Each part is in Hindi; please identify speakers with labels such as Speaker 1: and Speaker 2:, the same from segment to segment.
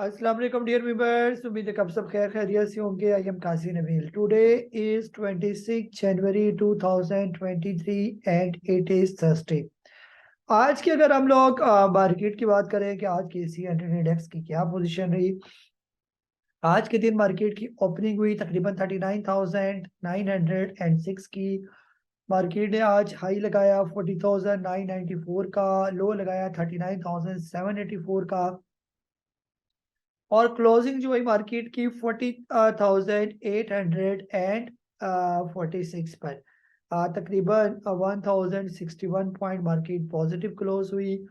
Speaker 1: अस्सलाम वालेकुम डियर व्यूअर्स, उम्मीद है कि आप सब खैर खैरियत से होंगे। I am Kazi Nabeel. Today is 26 January 2023 and it is Thursday. आज की अगर हम लोग मार्केट की बात करें कि आज के सी इंडेक्स की क्या पोजीशन रही। आज के दिन मार्केट की ओपनिंग हुई तकरीबन 39,906 की। मार्केट ने आज हाई लगाया 40,994 का, लो लगाया 39,784 का, और क्लोजिंग जो है मार्केट की 40,846 पर। तकरीबन 1061 पॉइंट मार्केट पॉजिटिव क्लोज हुई।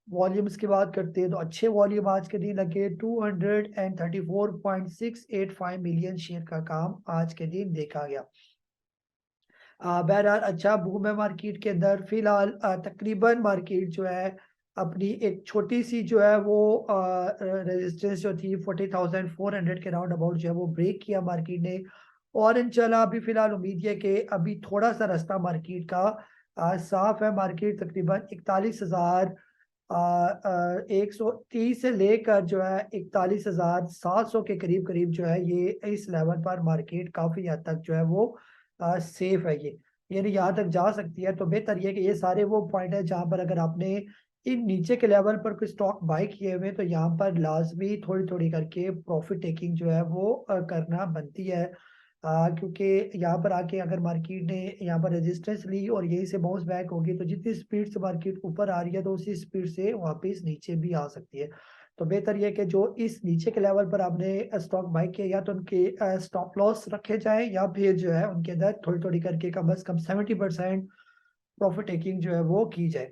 Speaker 1: वॉल्यूम्स की बात करते हैं तो अच्छे वॉल्यूम आज के दिन लगे। 234.685 मिलियन शेयर का काम आज के दिन देखा गया। बहरहाल अच्छा बूम है मार्केट के अंदर। फिलहाल तकरीबन मार्केट जो है अपनी एक छोटी सी जो है वो रेजिस्टेंस जो थी 40,400 के राउंड अबाउट जो है वो ब्रेक किया मार्केट ने। और इंशाल्लाह अभी फिलहाल उम्मीद है कि अभी थोड़ा सा रास्ता मार्केट का साफ है। मार्केट तकरीबन 41,130 से लेकर जो है 41,700 के करीब करीब जो है ये इस लेवल पर मार्केट काफी हद तक जो है वो सेफ है। ये यानी यहाँ तक जा सकती है। तो बेहतर ये कि ये सारे वो पॉइंट है जहाँ पर अगर आपने इन नीचे के लेवल पर कोई स्टॉक बाय किए हुए तो यहाँ पर लाजमी थोड़ी थोड़ी करके प्रॉफिट टेकिंग जो है वो करना बनती है। क्योंकि यहाँ पर आके अगर मार्केट ने यहाँ पर रेजिस्टेंस ली और यहीं से बाउंस बैक होगी तो जितनी स्पीड से मार्केट ऊपर आ रही है तो उसी स्पीड से वापस नीचे भी आ सकती है। तो बेहतर यह कि जो इस नीचे के लेवल पर आपने स्टॉक बाय किया या तो उनके स्टॉप लॉस रखे जाए या फिर जो है उनके अंदर थोड़ी थोड़ी करके कम से कम 70% प्रॉफिट टेकिंग जो है वो की जाए।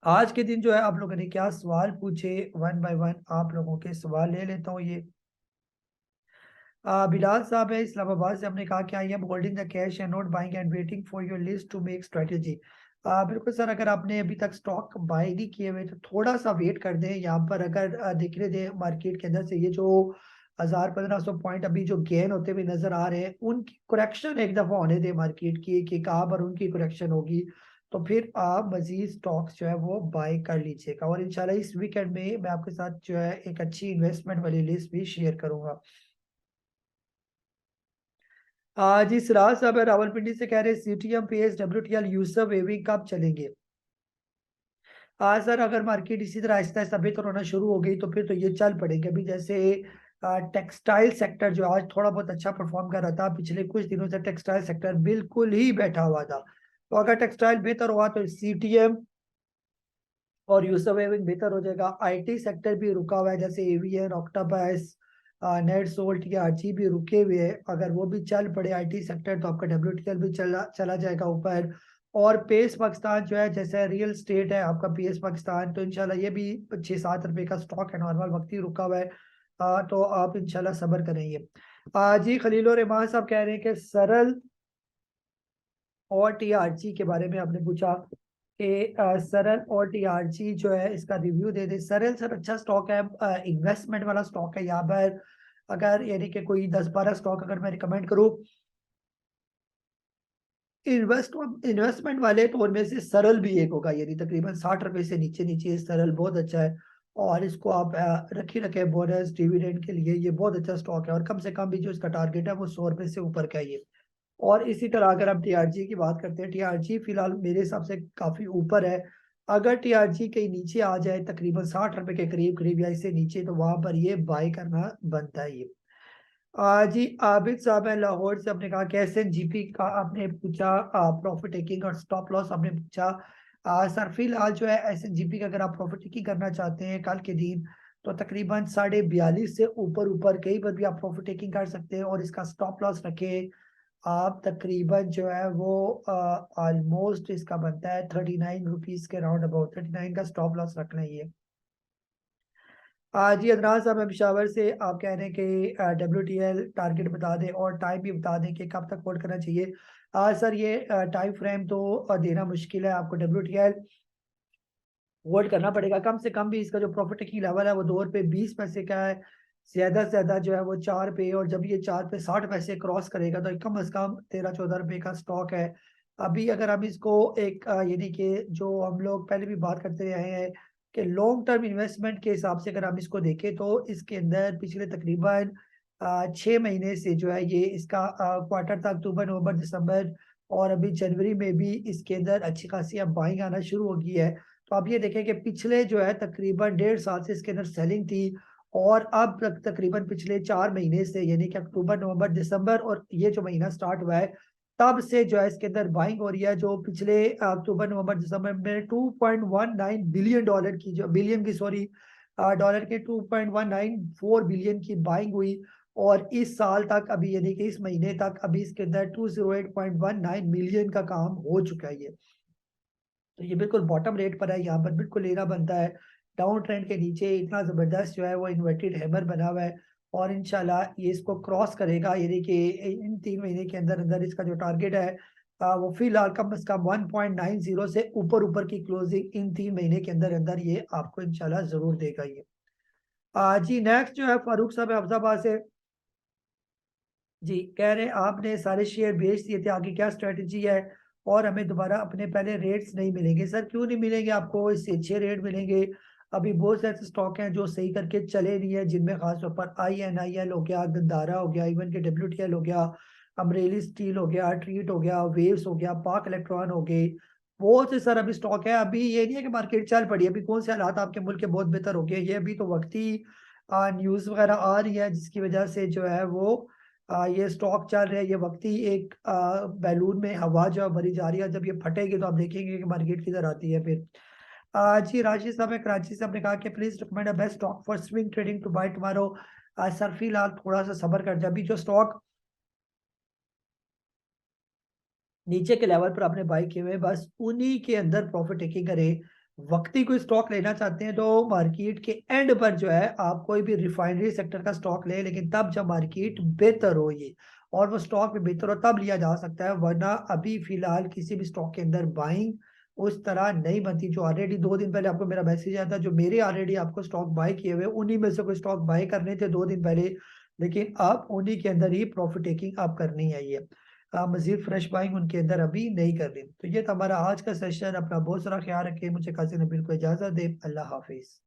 Speaker 1: आज के दिन जो है आप लोगों ने क्या सवाल पूछे, वन बाय वन आप लोगों के सवाल ले लेता हूँ। ये बिलाल साहब है इस्लामाबाद से, हमने कहा कि I am holding the cash and not buying and waiting for your list to make strategy. बिल्कुल सर, अगर आपने अभी तक स्टॉक बाय नहीं किए हुए तो थोड़ा सा वेट कर दें। यहाँ पर अगर दिख रहे थे मार्केट के अंदर से ये जो 1,500 पॉइंट अभी जो गेन होते हुए नजर आ रहे हैं उनकी करेक्शन एक दफा होने दे मार्केट की कि कहाँ पर उनकी करेक्शन होगी तो फिर आप मजीद स्टॉक्स जो है वो बाय कर लीजिएगा। और इंशाल्लाह इस वीकेंड में मैं आपके साथ जो है एक अच्छी इन्वेस्टमेंट वाली लिस्ट भी शेयर करूंगा। जी सिराज साहब है रावलपिंडी से, कह रहे सीटीएम पेस डब्ल्यूटीएल यूसर वेविंग कब चलेंगे। सर अगर मार्केट इसी तरह आहिस्ता आहिस्ता बेहतर होना शुरू हो गई तो फिर तो ये चल पड़ेंगे। अभी जैसे टेक्सटाइल सेक्टर जो आज थोड़ा बहुत अच्छा परफॉर्म कर रहा था, पिछले कुछ दिनों से टेक्सटाइल सेक्टर बिल्कुल ही बैठा हुआ था। तो अगर टेक्सटाइल बेहतर हुआ तो सीटीएम और यूसर वेविंग बेहतर हो जाएगा। आईटी सेक्टर भी रुका हुआ है, जैसे एवीएन, ऑक्टापास, नेट सोल्ट या आरजी भी रुके हुए हैं। अगर वो भी चल पड़े आईटी सेक्टर तो आपका डब्ल्यूटीएल भी चला चला जाएगा ऊपर। और पेस पाकिस्तान जो है, जैसे रियल स्टेट है आपका पीएस पाकिस्तान, तो इंशाल्लाह ये भी 6-7 रुपए का स्टॉक है, नॉर्मल वक्त ही रुका हुआ है। तो आप इंशाल्लाह सब्र करेंगे। जी खलील और इमाम साहब कह रहे हैं कि सरल और टीआरजी के बारे में आपने पूछा कि सरल और टीआरजी जो है इसका रिव्यू दे दे। सरल सर अच्छा स्टॉक है, इन्वेस्टमेंट वाला स्टॉक है। यहाँ पर अगर यानी कि कोई 10-12 स्टॉक अगर मैं रिकमेंड करूँ इन्वेस्टमेंट वाले तो उनमें से सरल भी एक होगा। यानी तकरीबन 60 रुपए से नीचे नीचे सरल बहुत अच्छा है। और इसको आप रख ही रखे बोनस डिविडेंड के लिए, ये बहुत अच्छा स्टॉक है। और कम से कम भी जो इसका टारगेट है वो 100 रुपए से ऊपर का ही है। और इसी तरह अगर हम टीआरजी की बात करते हैं, टीआरजी फिलहाल मेरे हिसाब से काफी ऊपर है। अगर टीआरजी कहीं नीचे आ जाए तकरीबन 60 रुपए के करीब करीब या इससे नीचे तो वहां पर ये बाय करना बनता है। ये जी आबिद साहब है लाहौर से, आपने कहा कैसे जीपी का आपने पूछा, प्रॉफिट टेकिंग और स्टॉप लॉस आपने पूछा। सर फिलहाल जो है एस एन जीपी का अगर आप प्रॉफिट टेकिंग करना चाहते हैं कल के दिन तो तकरीबन 42.5 से ऊपर ऊपर कहीं पर भी आप प्रॉफिट टेकिंग कर सकते हैं। और इसका स्टॉप लॉस रखें आप तकरीबन जो है वो ऑलमोस्ट इसका बनता है 39 रुपीज के राउंड अबाउट 39 का स्टॉप लॉस रखना ही है। जी अदनान साहब है पिशावर से, आप कह रहे हैं कि डब्ल्यूटीएल टारगेट बता दें और टाइम भी बता दें कि कब तक होल्ड करना चाहिए। सर ये टाइम फ्रेम तो देना मुश्किल है। आपको डब्ल्यूटीएल होल्ड करना पड़ेगा। कम से कम भी इसका जो प्रॉफिट की लेवल है वो 2 रुपये 20 पैसे का है। ज्यादा से ज्यादा जो है वो 4 पे, और जब ये 4 पे 60 पैसे क्रॉस करेगा तो कम से कम 13-14 रुपए का स्टॉक है। अभी अगर हम इसको एक यानी कि जो हम लोग पहले भी बात करते रहे हैं कि लॉन्ग टर्म इन्वेस्टमेंट के हिसाब से अगर हम इसको देखें तो इसके अंदर पिछले तकरीबन 6 महीने से जो है ये इसका क्वार्टर था, अक्टूबर नवंबर दिसंबर, और अभी जनवरी में भी इसके अंदर अच्छी खासी अब बाइंग आना शुरू हो गई है। तो आप ये देखें कि पिछले जो है तकरीबन 1.5 साल से इसके अंदर सेलिंग थी, और अब तक तकरीबन पिछले 4 महीने से यानी कि अक्टूबर नवंबर दिसंबर और ये जो महीना स्टार्ट हुआ है तब से जो है इसके अंदर बाइंग हो रही है, जो पिछले अक्टूबर नवंबर दिसंबर में 2.19 बिलियन डॉलर की, जो बिलियन की सॉरी डॉलर के 2.194 बिलियन की बाइंग हुई। और इस साल तक अभी यानी कि इस महीने तक अभी इसके अंदर 208.19 मिलियन का काम हो चुका है ये। तो ये बिल्कुल बॉटम रेट पर है, यहाँ पर बिल्कुल लेना बनता है। डाउन ट्रेंड के नीचे इतना जबरदस्त जो है वो इन्वर्टेड हैमर बना हुआ है, और इंशाल्लाह ये इसको क्रॉस करेगा, यानी कि इन 3 महीने के अंदर अंदर इसका जो टारगेट है वो फिलहाल कम से कम 1.90 से ऊपर ऊपर की क्लोजिंग इन 3 महीने के अंदर अंदर ये आपको इंशाल्लाह जरूर देगा ये। जी नेक्स्ट जो है फारूक साहब अफजाबाद से जी कह रहे हैं आपने सारे शेयर बेच दिए थे, आगे क्या स्ट्रेटजी है और हमें दोबारा अपने पहले रेट्स नहीं मिलेंगे? सर क्यों नहीं मिलेंगे, आपको इससे अच्छे रेट मिलेंगे। अभी बहुत से ऐसे स्टॉक हैं जो सही करके चले नहीं है, जिनमें खासतौर पर INIL हो गया, गंदारा हो गया, इवन के WTL हो गया, अमरेली स्टील हो गया, ट्रीट हो गया, वेव्स हो गया, पाक इलेक्ट्रॉन हो गए। बहुत से सर अभी स्टॉक है, अभी ये नहीं है कि मार्केट चल पड़ी, अभी कौन से हालात आपके मुल्क के बहुत बेहतर हो गए, ये अभी तो वक्त ही न्यूज वगैरह आ रही है जिसकी वजह से जो है वो ये स्टॉक चल रहा है। ये वक्त ही एक बैलून में हवा जो है भरी जा रही है, जब ये फटेगी तो आप देखेंगे कि मार्केट किधर आती है फिर। जी राजेश साहब है कराची से, आपने कहा कि please recommend a best stock for swing trading to buy tomorrow. Sir फिलहाल थोड़ा सा सब्र कर जाए, अभी जो स्टॉक नीचे के लेवल पर आपने बाई किए हुए हैं, बस उन्हीं के अंदर प्रॉफिट टेकिंग करें। वक्ती कोई स्टॉक लेना चाहते हैं तो मार्केट के एंड पर जो है आप कोई भी रिफाइनरी सेक्टर का स्टॉक ले, लेकिन तब जब मार्केट बेहतर हो ये और वो स्टॉक भी बेहतर हो तब लिया जा सकता है, वरना अभी फिलहाल किसी भी स्टॉक के अंदर बाइंग उस तरह नहीं बनती। जो ऑलरेडी 2 दिन पहले आपको मेरा मैसेज आया था, जो मेरे ऑलरेडी आपको स्टॉक बाय किए हुए उन्हीं में से कोई स्टॉक बाय करने थे 2 दिन पहले, लेकिन अब उन्हीं के अंदर ही प्रॉफिट टेकिंग आप करनी है ये। मजीद फ्रेश बाइंग उनके अंदर अभी नहीं कर रही। तो ये था हमारा आज का सेशन। अपना बहुत सारा ख्याल रखिए, मुझे काजी नबील को इजाजत दे, अल्लाह हाफिज।